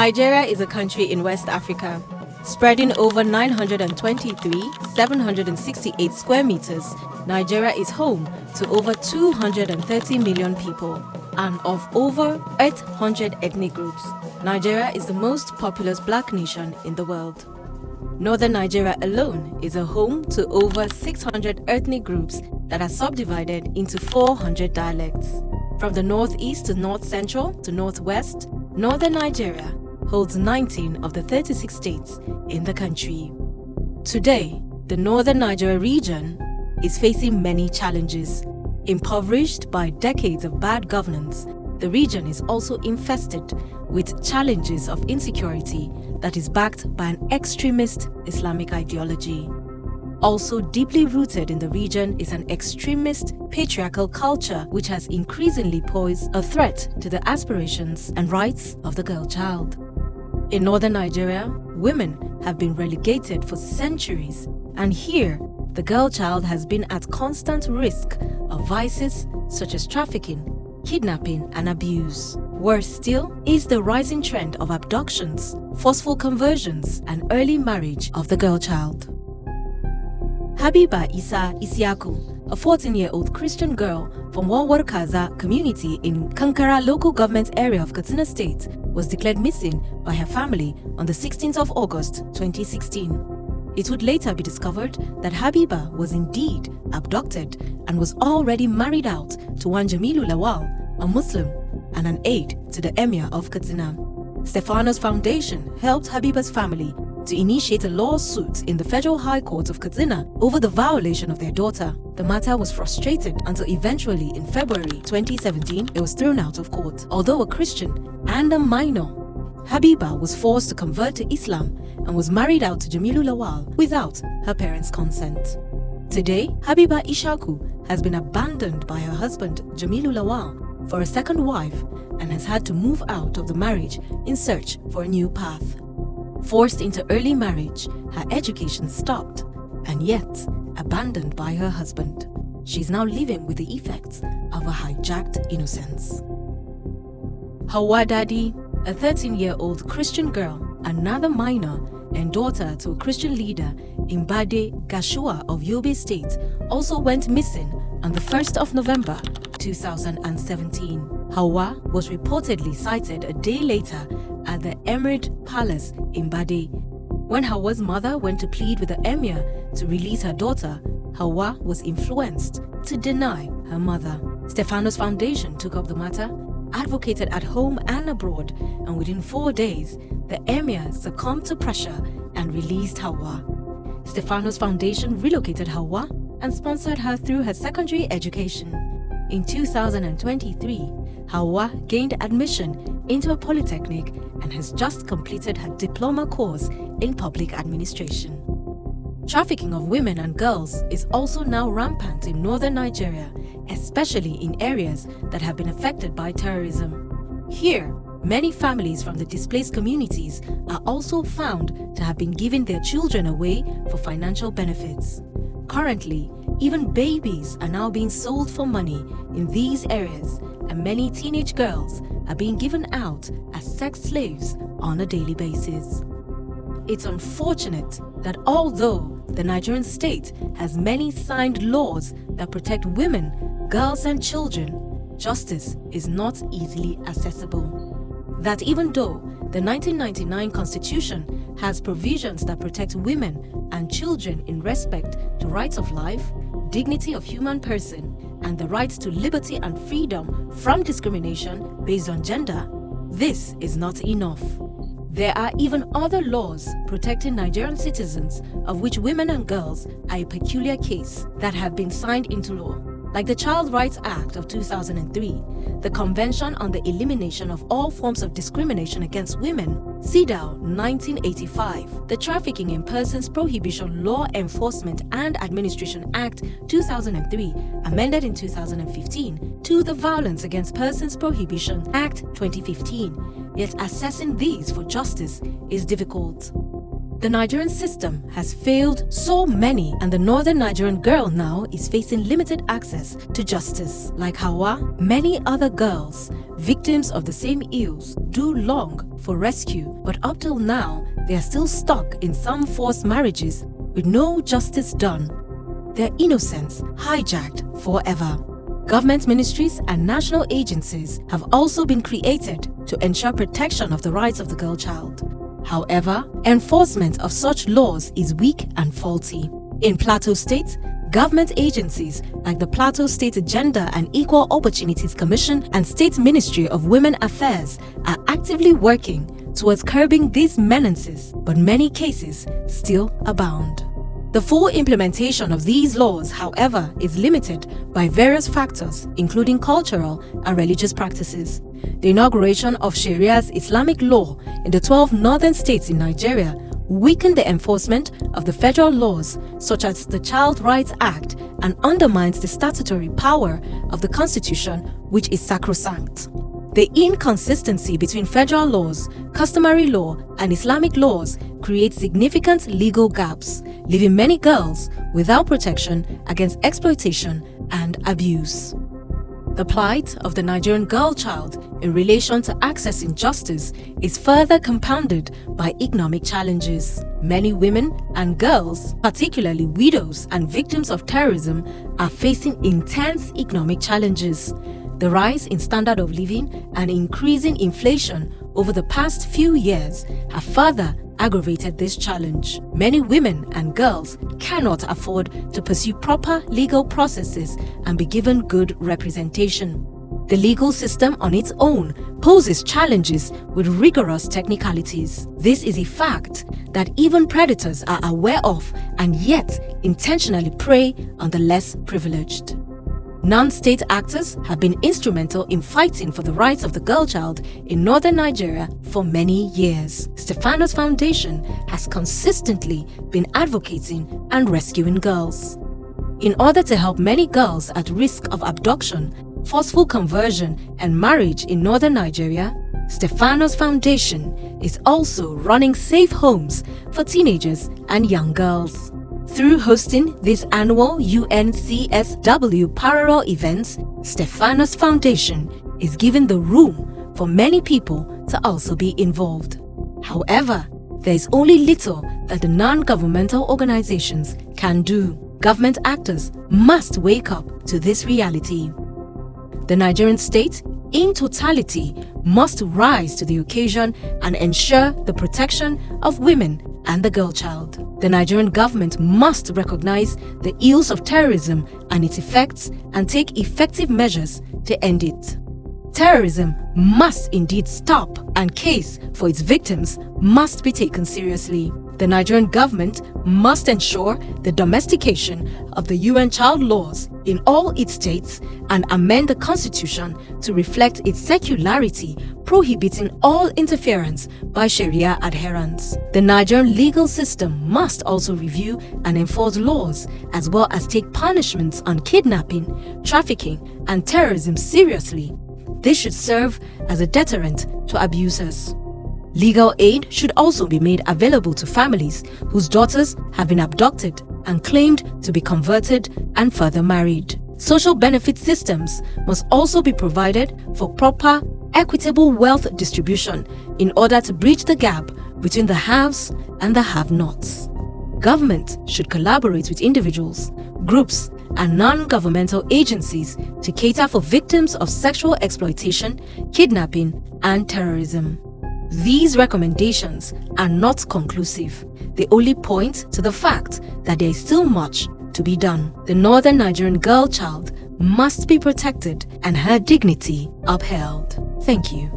Nigeria is a country in West Africa, spreading over 923,768 square meters. Nigeria is home to over 230 million people and of over 800 ethnic groups. Nigeria is the most populous black nation in the world. Northern Nigeria alone is a home to over 600 ethnic groups that are subdivided into 400 dialects. From the northeast to north central to northwest, Northern Nigeria holds 19 of the 36 states in the country. Today, the Northern Nigeria region is facing many challenges. Impoverished by decades of bad governance, the region is also infested with challenges of insecurity that is backed by an extremist Islamic ideology. Also deeply rooted in the region is an extremist patriarchal culture which has increasingly posed a threat to the aspirations and rights of the girl child. In northern Nigeria, women have been relegated for centuries, and here, the girl child has been at constant risk of vices such as trafficking, kidnapping, and abuse. Worse still is the rising trend of abductions, forceful conversions, and early marriage of the girl child. Habiba Isa Isiaku, a 14-year-old Christian girl from Wanwarkaza community in Kankara local government area of Katsina State, was declared missing by her family on the 16th of August 2016. It would later be discovered that Habiba was indeed abducted and was already married out to one Jamilu Lawal, a Muslim and an aide to the Emir of Katsina. Stephanos Foundation helped Habiba's family to initiate a lawsuit in the Federal High Court of Katsina over the violation of their daughter. The matter was frustrated until eventually in February 2017 it was thrown out of court. Although a Christian and a minor, Habiba was forced to convert to Islam and was married out to Jamilu Lawal without her parents' consent. Today, Habiba Ishaku has been abandoned by her husband Jamilu Lawal for a second wife and has had to move out of the marriage in search for a new path. Forced into early marriage, her education stopped, and yet abandoned by her husband. She is now living with the effects of a hijacked innocence. Hawa Dadi, a 13-year-old Christian girl, another minor, and daughter to a Christian leader in Bade Gashua of Yobe State, also went missing on the 1st of November 2017. Hawa was reportedly sighted a day later at the Emirate Palace in Bade. When Hawa's mother went to plead with the Emir to release her daughter, Hawa was influenced to deny her mother. Stephanos Foundation took up the matter, advocated at home and abroad, and within 4 days, the Emir succumbed to pressure and released Hawa. Stephanos Foundation relocated Hawa and sponsored her through her secondary education. In 2023, Hawa gained admission into a polytechnic and has just completed her diploma course in public administration. Trafficking of women and girls is also now rampant in northern Nigeria, especially in areas that have been affected by terrorism. Here, many families from the displaced communities are also found to have been giving their children away for financial benefits. Currently, even babies are now being sold for money in these areas, and many teenage girls are being given out as sex slaves on a daily basis. It's unfortunate that although the Nigerian state has many signed laws that protect women, girls, and children, justice is not easily accessible. That even though the 1999 Constitution has provisions that protect women and children in respect to rights of life, dignity of human person, and the right to liberty and freedom from discrimination based on gender, this is not enough. There are even other laws protecting Nigerian citizens, of which women and girls are a peculiar case, that have been signed into law, like the Child Rights Act of 2003, the Convention on the Elimination of All Forms of Discrimination Against Women, CEDAW 1985, the Trafficking in Persons Prohibition Law Enforcement and Administration Act 2003, amended in 2015, to the Violence Against Persons Prohibition Act 2015, yet assessing these for justice is difficult. The Nigerian system has failed so many, and the northern Nigerian girl now is facing limited access to justice. Like Hawa, many other girls, victims of the same ills, do long for rescue, but up till now, they are still stuck in some forced marriages with no justice done. Their innocence hijacked forever. Government ministries and national agencies have also been created to ensure protection of the rights of the girl child. However, enforcement of such laws is weak and faulty. In Plateau State, government agencies like the Plateau State Gender and Equal Opportunities Commission and State Ministry of Women Affairs are actively working towards curbing these menaces, but many cases still abound. The full implementation of these laws, however, is limited by various factors, including cultural and religious practices. The inauguration of Sharia's Islamic law in the 12 northern states in Nigeria weakened the enforcement of the federal laws such as the Child Rights Act and undermines the statutory power of the Constitution, which is sacrosanct. The inconsistency between federal laws, customary law, and Islamic laws creates significant legal gaps, leaving many girls without protection against exploitation and abuse. The plight of the Nigerian girl child in relation to accessing justice is further compounded by economic challenges. Many women and girls, particularly widows and victims of terrorism, are facing intense economic challenges. The rise in standard of living and increasing inflation over the past few years have further aggravated this challenge. Many women and girls cannot afford to pursue proper legal processes and be given good representation. The legal system on its own poses challenges with rigorous technicalities. This is a fact that even predators are aware of and yet intentionally prey on the less privileged. Non-state actors have been instrumental in fighting for the rights of the girl child in northern Nigeria for many years. Stephanos Foundation has consistently been advocating and rescuing girls. In order to help many girls at risk of abduction, forceful conversion, and marriage in northern Nigeria, Stephanos Foundation is also running safe homes for teenagers and young girls. Through hosting these annual UNCSW parallel events, Stephanos Foundation is giving the room for many people to also be involved. However, there is only little that the non-governmental organizations can do. Government actors must wake up to this reality. The Nigerian state, in totality, must rise to the occasion and ensure the protection of women and the girl child. The Nigerian government must recognize the ills of terrorism and its effects and take effective measures to end it. Terrorism must indeed stop, and case for its victims must be taken seriously. The Nigerian government must ensure the domestication of the UN child laws in all its states and amend the constitution to reflect its secularity, prohibiting all interference by Sharia adherents. The Nigerian legal system must also review and enforce laws as well as take punishments on kidnapping, trafficking, and terrorism seriously. This should serve as a deterrent to abusers. Legal aid should also be made available to families whose daughters have been abducted and claimed to be converted and further married. Social benefit systems must also be provided for proper, equitable wealth distribution in order to bridge the gap between the haves and the have-nots. Government should collaborate with individuals, groups, and non-governmental agencies to cater for victims of sexual exploitation, kidnapping, and terrorism. These recommendations are not conclusive. They only point to the fact that there is still much to be done. The northern Nigerian girl child must be protected and her dignity upheld. Thank you.